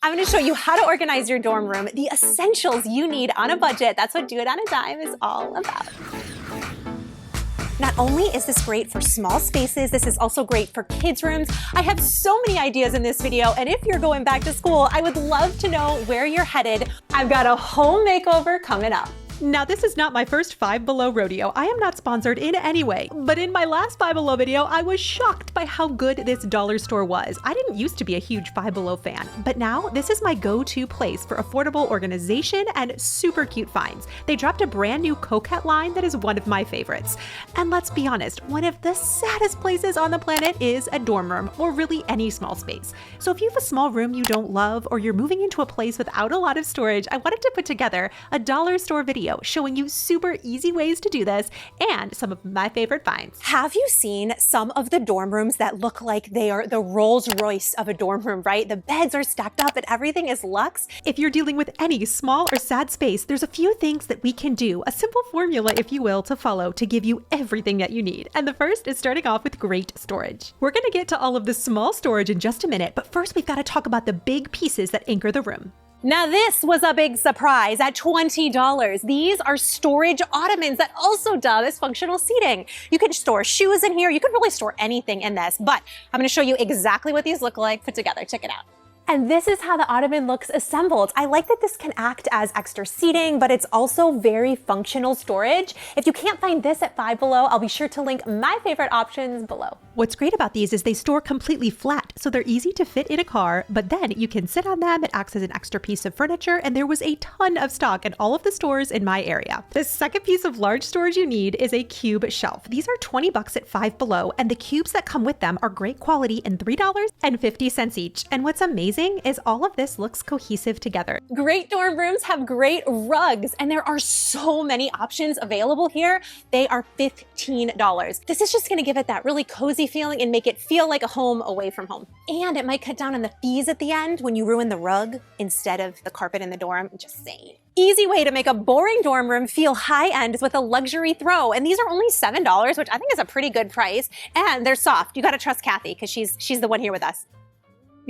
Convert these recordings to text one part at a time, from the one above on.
I'm going to show you how to organize your dorm room, the essentials you need on a budget. That's what Do It on a Dime is all about. Not only is this great for small spaces, this is also great for kids' rooms. I have so many ideas in this video, and if you're going back to school, I would love to know where you're headed. I've got a home makeover coming up. Now, this is not my first Five Below rodeo. I am not sponsored in any way, but in my last Five Below video, I was shocked by how good this dollar store was. I didn't used to be a huge Five Below fan, but now this is my go-to place for affordable organization and super cute finds. They dropped a brand new Coquette line that is one of my favorites. And let's be honest, one of the saddest places on the planet is a dorm room, or really any small space. So if you have a small room you don't love, or you're moving into a place without a lot of storage, I wanted to put together a dollar store video showing you super easy ways to do this and some of my favorite finds. Have you seen some of the dorm rooms that look like they are the Rolls Royce of a dorm room, right? The beds are stacked up and everything is luxe. If you're dealing with any small or sad space, there's a few things that we can do, a simple formula, if you will, to follow to give you everything that you need. And the first is starting off with great storage. We're gonna get to all of the small storage in just a minute, but first we've gotta talk about the big pieces that anchor the room. Now this was a big surprise at $20. These are storage ottomans that also dub as functional seating. You can store shoes in here. You can really store anything in this, but I'm gonna show you exactly what these look like put together. Check it out. And this is how the ottoman looks assembled. I like that this can act as extra seating, but it's also very functional storage. If you can't find this at Five Below, I'll be sure to link my favorite options below. What's great about these is they store completely flat, so they're easy to fit in a car, but then you can sit on them. It acts as an extra piece of furniture, and there was a ton of stock in all of the stores in my area. The second piece of large storage you need is a cube shelf. These are $20 at Five Below, and the cubes that come with them are great quality and $3.50 each. And what's amazing is all of this looks cohesive together. Great dorm rooms have great rugs, and there are so many options available here. They are $15. This is just gonna give it that really cozy feeling and make it feel like a home away from home. And it might cut down on the fees at the end when you ruin the rug instead of the carpet in the dorm. Just saying. Easy way to make a boring dorm room feel high-end is with a luxury throw. And these are only $7, which I think is a pretty good price. And they're soft. You gotta trust Kathy because she's the one here with us.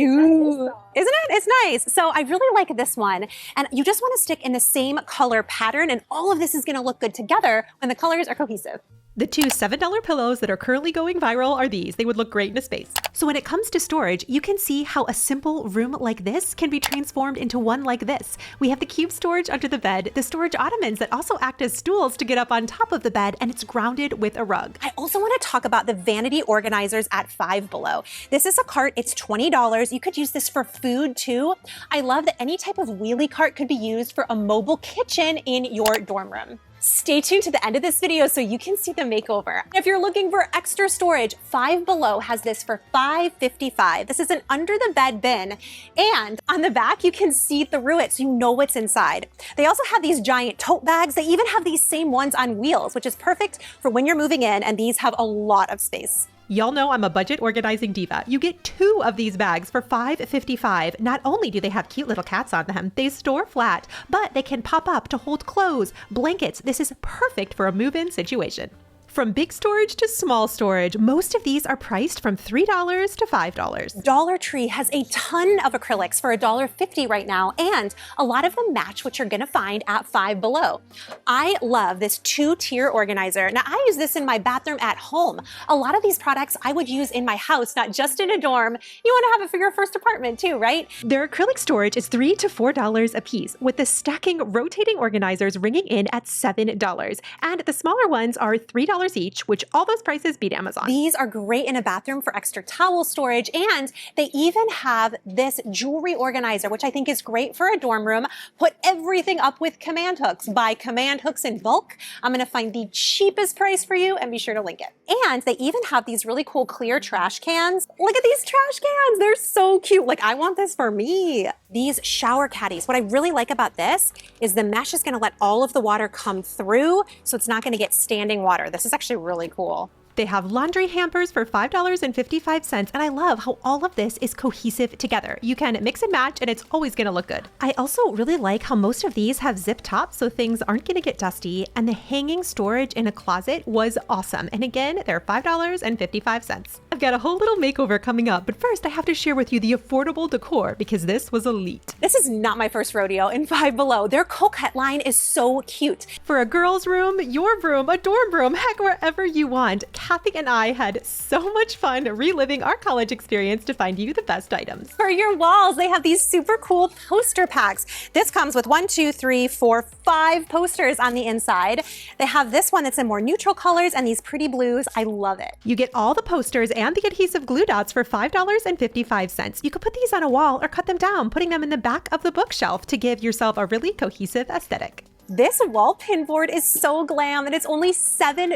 Ooh, isn't it? It's nice. So I really like this one. And you just want to stick in the same color pattern, and all of this is going to look good together when the colors are cohesive. The two $7 pillows that are currently going viral are these. They would look great in a space. So when it comes to storage, you can see how a simple room like this can be transformed into one like this. We have the cube storage under the bed, the storage ottomans that also act as stools to get up on top of the bed, and it's grounded with a rug. I also want to talk about the vanity organizers at Five Below. This is a cart. It's $20. You could use this for food too. I love that any type of wheelie cart could be used for a mobile kitchen in your dorm room. Stay tuned to the end of this video so you can see the makeover. If you're looking for extra storage, Five Below has this for $5.55. This is an under the bed bin, and on the back you can see through it so you know what's inside. They also have these giant tote bags. They even have these same ones on wheels, which is perfect for when you're moving in, and these have a lot of space. Y'all know I'm a budget organizing diva. You get two of these bags for $5.55. Not only do they have cute little cats on them, they store flat, but they can pop up to hold clothes, blankets. This is perfect for a move-in situation. From big storage to small storage, most of these are priced from $3 to $5. Dollar Tree has a ton of acrylics for $1.50 right now, and a lot of them match what you're gonna find at Five Below. I love this two-tier organizer. Now, I use this in my bathroom at home. A lot of these products I would use in my house, not just in a dorm. You wanna have it for your first apartment too, right? Their acrylic storage is $3 to $4 a piece, with the stacking rotating organizers ringing in at $7. And the smaller ones are $3 each, which all those prices beat Amazon. These are great in a bathroom for extra towel storage, and they even have this jewelry organizer, which I think is great for a dorm room. Put everything up with command hooks. Buy command hooks in bulk. I'm gonna find the cheapest price for you and be sure to link it. And they even have these really cool clear trash cans. Look at these trash cans. They're so cute. Like, I want this for me. These shower caddies. What I really like about this is the mesh is gonna let all of the water come through, so it's not gonna get standing water. This is actually really cool. They have laundry hampers for $5.55, and I love how all of this is cohesive together. You can mix and match, and it's always gonna look good. I also really like how most of these have zip tops, so things aren't gonna get dusty, and the hanging storage in a closet was awesome. And again, they're $5.55. I've got a whole little makeover coming up, but first I have to share with you the affordable decor because this was elite. This is not my first rodeo in Five Below. Their coquette line is so cute. For a girl's room, your room, a dorm room, heck, wherever you want. Kathy and I had so much fun reliving our college experience to find you the best items. For your walls, they have these super cool poster packs. This comes with 5 posters on the inside. They have this one that's in more neutral colors and these pretty blues. I love it. You get all the posters and the adhesive glue dots for $5.55. You could put these on a wall or cut them down, putting them in the back of the bookshelf to give yourself a really cohesive aesthetic. This wall pin board is so glam and it's only $7.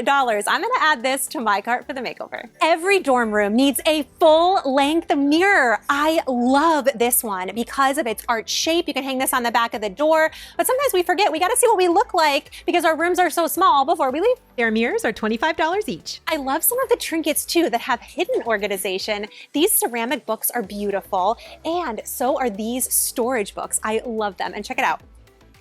I'm gonna add this to my cart for the makeover. Every dorm room needs a full-length mirror. I love this one because of its art shape. You can hang this on the back of the door, but sometimes we forget we gotta see what we look like because our rooms are so small before we leave. Their mirrors are $25 each. I love some of the trinkets too that have hidden organization. These ceramic books are beautiful, and so are these storage books. I love them, and check it out.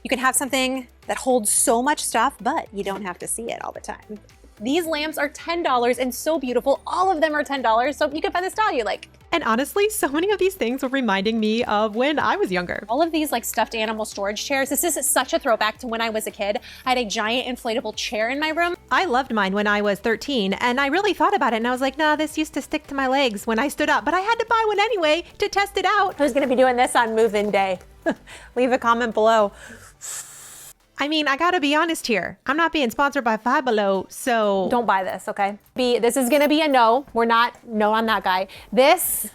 You can have something that holds so much stuff, but you don't have to see it all the time. These lamps are $10 and so beautiful. All of them are $10, so you can find the style you like. And honestly, so many of these things were reminding me of when I was younger. All of these like stuffed animal storage chairs. This is such a throwback to when I was a kid. I had a giant inflatable chair in my room. I loved mine when I was 13, and I really thought about it, and I was like, nah, this used to stick to my legs when I stood up, but I had to buy one anyway to test it out. Who's gonna be doing this on move-in day? Leave a comment below. I mean, I gotta be honest here. I'm not being sponsored by Five Below, so don't buy this, okay? This is gonna be a no. We're not, no, I'm that guy. This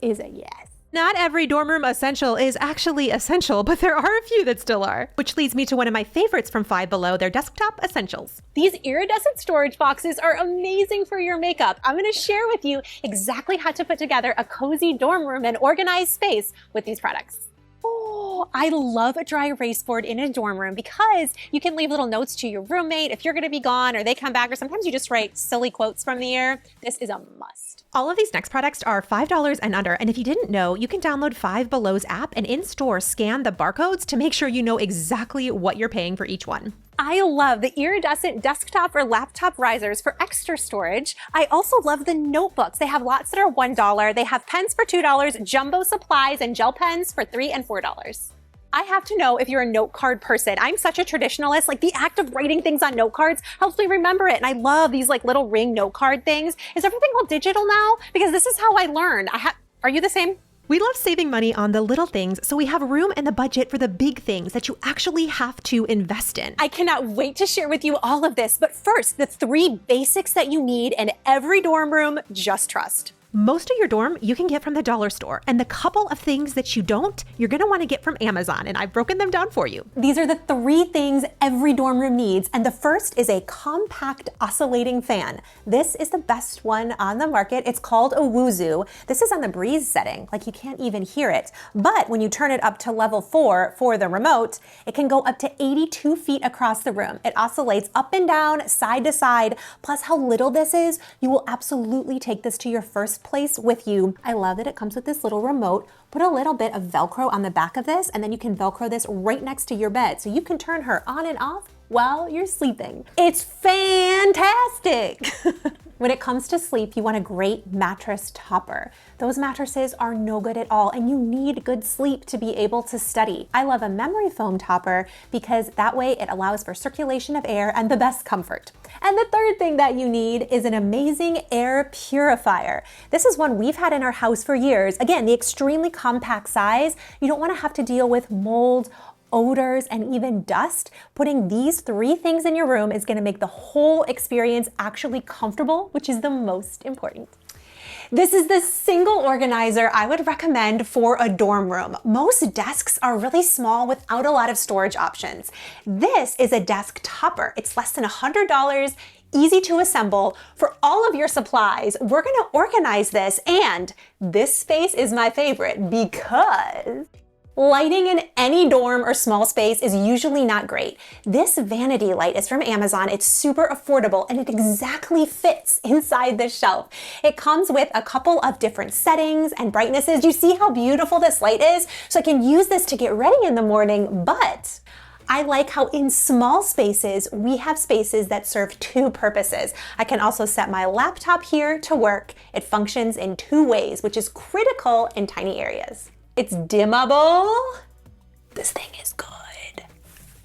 is a yes. Not every dorm room essential is actually essential, but there are a few that still are. Which leads me to one of my favorites from Five Below, their desktop essentials. These iridescent storage boxes are amazing for your makeup. I'm gonna share with you exactly how to put together a cozy dorm room and organized space with these products. Oh, I love a dry erase board in a dorm room because you can leave little notes to your roommate if you're gonna be gone or they come back, or sometimes you just write silly quotes from the air. This is a must. All of these next products are $5 and under, and if you didn't know, you can download Five Below's app and in-store scan the barcodes to make sure you know exactly what you're paying for each one. I love the iridescent desktop or laptop risers for extra storage. I also love the notebooks. They have lots that are $1. They have pens for $2, jumbo supplies and gel pens for $3 and $4. I have to know if you're a note card person. I'm such a traditionalist. Like, the act of writing things on note cards helps me remember it. And I love these like little ring note card things. Is everything all digital now? Because this is how I learned. Are you the same? We love saving money on the little things, so we have room in the budget for the big things that you actually have to invest in. I cannot wait to share with you all of this, but first, the 3 basics that you need in every dorm room. Just trust. Most of your dorm you can get from the dollar store, and the couple of things that you don't, you're gonna wanna get from Amazon, and I've broken them down for you. These are the 3 things every dorm room needs, and the first is a compact oscillating fan. This is the best one on the market. It's called a Woozu. This is on the breeze setting, like you can't even hear it. But when you turn it up to level 4 for the remote, it can go up to 82 feet across the room. It oscillates up and down, side to side, plus how little this is, you will absolutely take this to your first place with you. I love that it comes with this little remote. Put a little bit of Velcro on the back of this, and then you can Velcro this right next to your bed, so you can turn her on and off while you're sleeping. It's fantastic! When it comes to sleep, you want a great mattress topper. Those mattresses are no good at all, and you need good sleep to be able to study. I love a memory foam topper because that way it allows for circulation of air and the best comfort. And the third thing that you need is an amazing air purifier. This is one we've had in our house for years. Again, the extremely compact size. You don't want to have to deal with mold, odors, and even dust. Putting these 3 things in your room is going to make the whole experience actually comfortable, which is the most important. This is the single organizer I would recommend for a dorm room. Most desks are really small without a lot of storage options. This is a desk topper. It's less than $100, easy to assemble. For all of your supplies, we're gonna organize this, and this space is my favorite because Lighting in any dorm or small space is usually not great. This vanity light is from Amazon. It's super affordable and it exactly fits inside the shelf. It comes with a couple of different settings and brightnesses. You see how beautiful this light is? So I can use this to get ready in the morning, but I like how in small spaces, we have spaces that serve two purposes. I can also set my laptop here to work. It functions in two ways, which is critical in tiny areas. It's dimmable. This thing is good.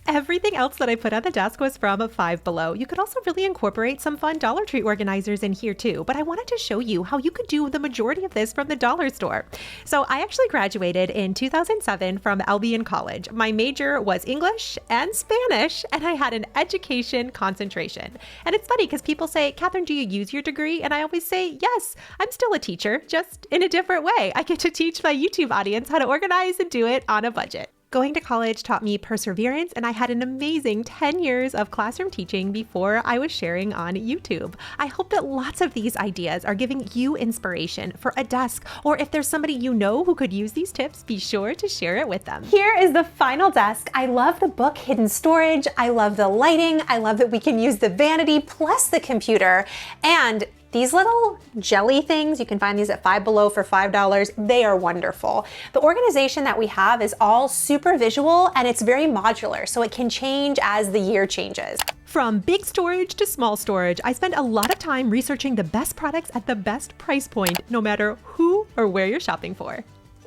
Everything else that I put on the desk was from Five Below. You could also really incorporate some fun Dollar Tree organizers in here too, but I wanted to show you how you could do the majority of this from the dollar store. So I actually graduated in 2007 from Albion College. My major was English and Spanish, and I had an education concentration. And it's funny because people say, Kathryn, do you use your degree? And I always say, yes, I'm still a teacher, just in a different way. I get to teach my YouTube audience how to organize and do it on a budget. Going to college taught me perseverance, and I had an amazing 10 years of classroom teaching before I was sharing on YouTube. I hope that lots of these ideas are giving you inspiration for a desk, or if there's somebody you know who could use these tips, be sure to share it with them. Here is the final desk. I love the book hidden storage. I love the lighting. I love that we can use the vanity plus the computer. And these little jelly things, you can find these at Five Below for $5. They are wonderful. The organization that we have is all super visual and it's very modular, so it can change as the year changes. From big storage to small storage, I spend a lot of time researching the best products at the best price point, no matter who or where you're shopping for.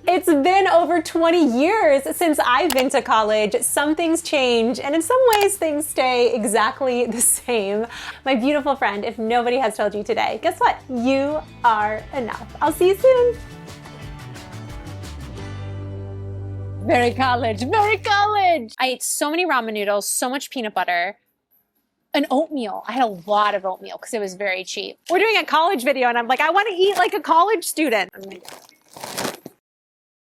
It's been over 20 years since I've been to college. Some things change, and in some ways things stay exactly the same. My beautiful friend, if nobody has told you today, guess what? You are enough. I'll see you soon. Very college, very college. I ate so many ramen noodles, so much peanut butter, and oatmeal. I had a lot of oatmeal because it was very cheap. We're doing a college video, and I'm like, I want to eat like a college student. Oh my God.